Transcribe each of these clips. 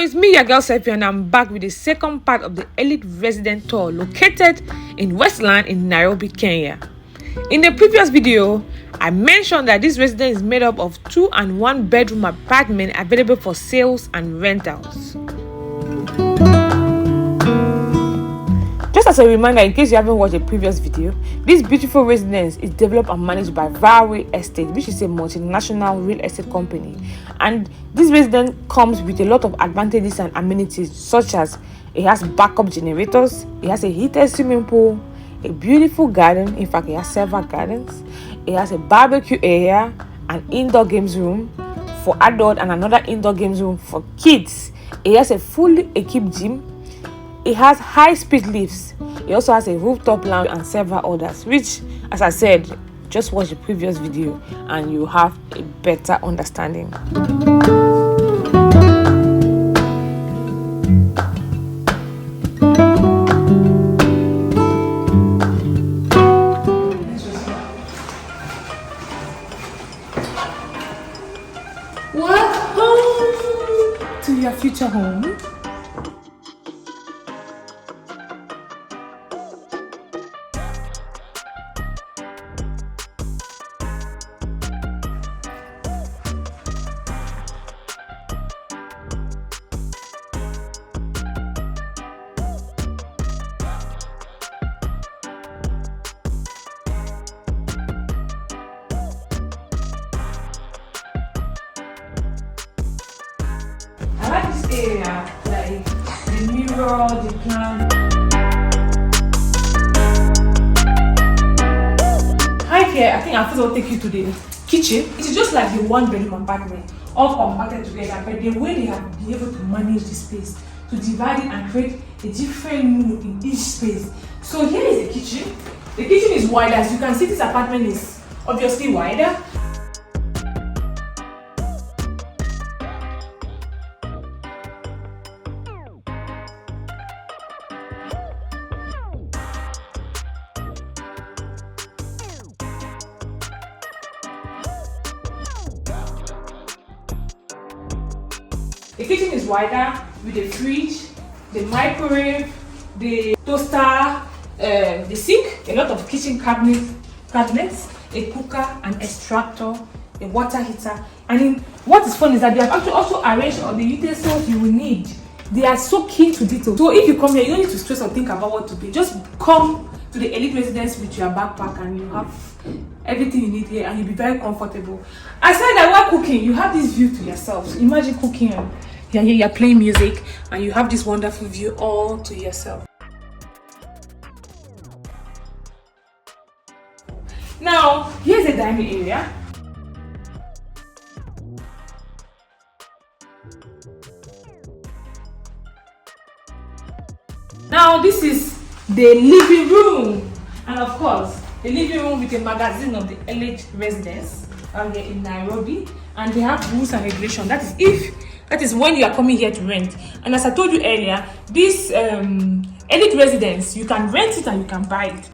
it's me, your girl Sephy, and I'm back with the second part of the elite resident tour located in Westland in Nairobi, Kenya. In the previous video, I mentioned that this residence is made up of 2 and 1 bedroom apartment available for sales and rentals. Just as a reminder, in case you haven't watched a previous video, this beautiful residence is developed and managed by 𝗏𝗏 Real Estate, which is a multinational real estate company. And this residence comes with a lot of advantages and amenities, such as it has backup generators, it has a heated swimming pool, a beautiful garden. In fact, it has several gardens. It has a barbecue area, an indoor games room for adults, and another indoor games room for kids. It has a fully equipped gym. It has high-speed lifts. It also has a rooftop lounge and several others, which, as I said, just watch the previous video and you have a better understanding. Welcome to your future home. I like this area, like the mirror, the plant. Hi here, I think I'll first take you to the kitchen. It is just like the 1 bedroom apartment, all compacted together, but the way they have been able to manage the space, to divide it and create a different mood in each space. So here is the kitchen. The kitchen is wider. As you can see, this apartment is obviously wider. The kitchen is wider with the fridge, the microwave, the toaster, the sink, a lot of kitchen cabinets, a cooker, an extractor, a water heater. And what is fun is that they have actually also arranged all the utensils you will need. They are so keen to detail. So if you come here, you don't need to stress or think about what to be. Just come to the elite residence with your backpack and you have everything you need here and you'll be very comfortable. Aside that, while cooking, you have this view to yourself. So imagine cooking and you're playing music and you have this wonderful view all to yourself. Now, here's the dining area. Now, this is the living room. And of course, the living room with a magazine of the elite residence here in Nairobi. And they have rules and regulations. That is when you are coming here to rent. And as I told you earlier, this elite residence, you can rent it and you can buy it.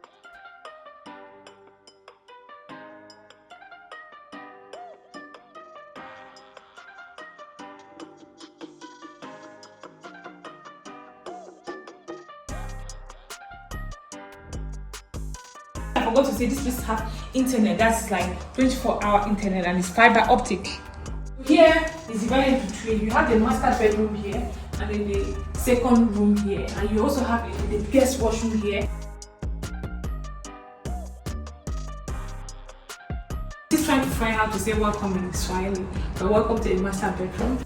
I forgot to say, this place have internet. That's like 24-hour internet and it's fiber optic. Here is divided into 3. You have the master bedroom here and then the second room here, and you also have the guest washroom here. Just trying to find how to say welcome in Swahili, but welcome to the master bedroom.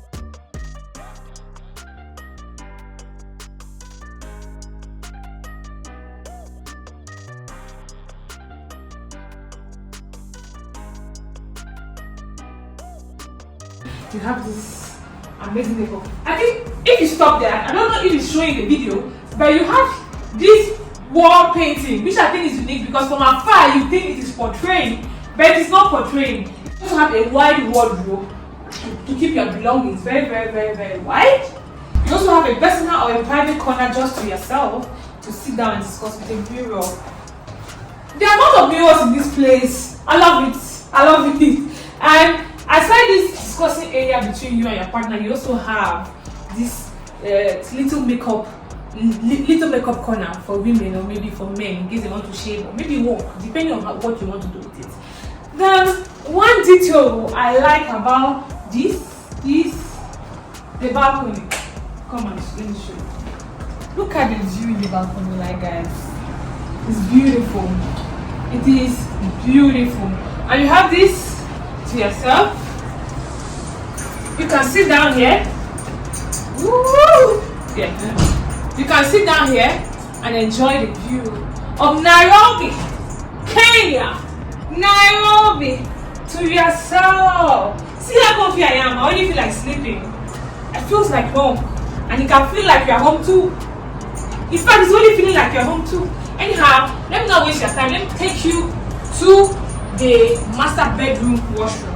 You have this amazing decor. I think if you stop there, I don't know if it's showing the video, but you have this wall painting, which I think is unique because from afar you think it is portraying, but it is not portraying. You also have a wide wardrobe to keep your belongings very, very, very, very wide. You also have a personal or a private corner just to yourself to sit down and discuss with a mirror. There are lots of mirrors in this place. I love it. I love it. And aside this discussing area between you and your partner, you also have this little makeup corner for women or maybe for men in case they want to shave or maybe walk, depending on what you want to do with it. Then one detail I like about this is the balcony. Come on, let me show you. Look at the view in the balcony, like guys. It's beautiful. It is beautiful. And you have this to yourself. You can sit down here. Woo! Yeah. You can sit down here and enjoy the view of Nairobi, Kenya. Nairobi to yourself. See how comfy I am. I already feel like sleeping. It feels like home. And you can feel like you're home too. In fact, it's only feeling like you're home too. Anyhow, let me not waste your time. Let me take you to the master bedroom washroom.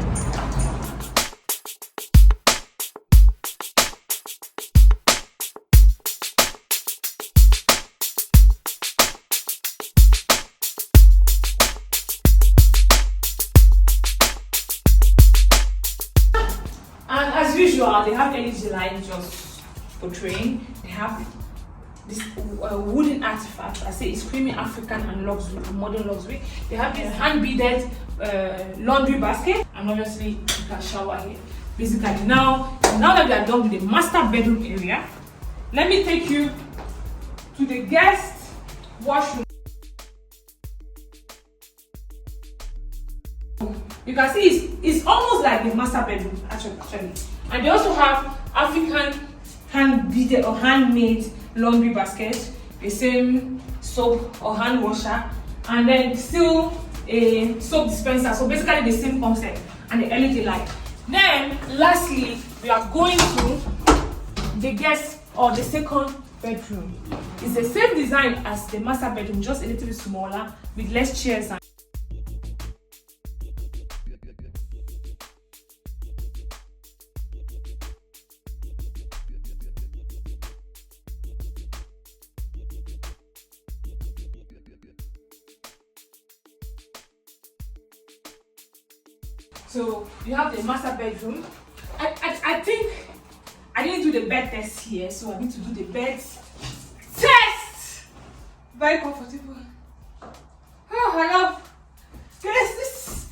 And as usual, they have LED light just portraying. They have this wooden artifact. I say it's creamy African and luxury, modern luxury. They have this hand-beaded laundry basket, and obviously you can shower here. Basically, now that we are done with the master bedroom area, let me take you to the guest washroom. You can see it's almost like the master bedroom actually. And they also have African hand-beaded or handmade laundry basket, the same soap or hand washer, and then still a soap dispenser. So basically the same concept, and the LED light. Then lastly, we are going to the guest or the second bedroom. It's the same design as the master bedroom, just a little bit smaller with less chairs. So you have the master bedroom. I think I didn't do the bed test here, so I need to do the bed test. Very comfortable. Oh, I love this.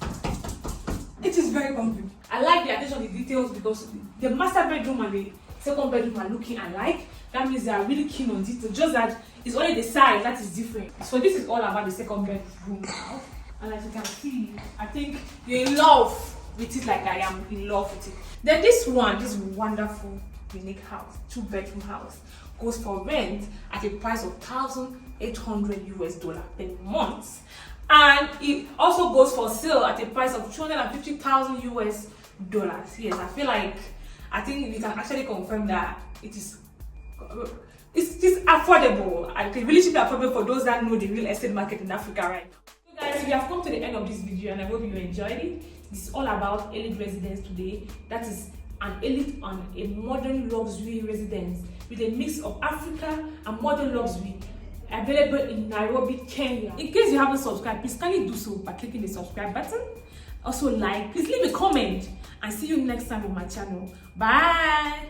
It is very comfortable. I like the attention to details because the master bedroom and the second bedroom are looking alike. That means they are really keen on detail. Just that it's only the size that is different. So this is all about the second bedroom now. And as you can see, I think you're in love with it like I am in love with it. Then this wonderful, unique house, 2-bedroom house, goes for rent at a price of $1,800 per month. And it also goes for sale at a price of $250,000. Yes, I think we can actually confirm that it's affordable. And it really should be affordable for those that know the real estate market in Africa right now. Guys, we have come to the end of this video and I hope you enjoyed it. This is all about elite residence today. That is an elite and a modern luxury residence with a mix of Africa and modern luxury, available in Nairobi, Kenya. In case you haven't subscribed, please kindly do so by clicking the subscribe button. Also please leave a comment, and see you next time on my channel. Bye.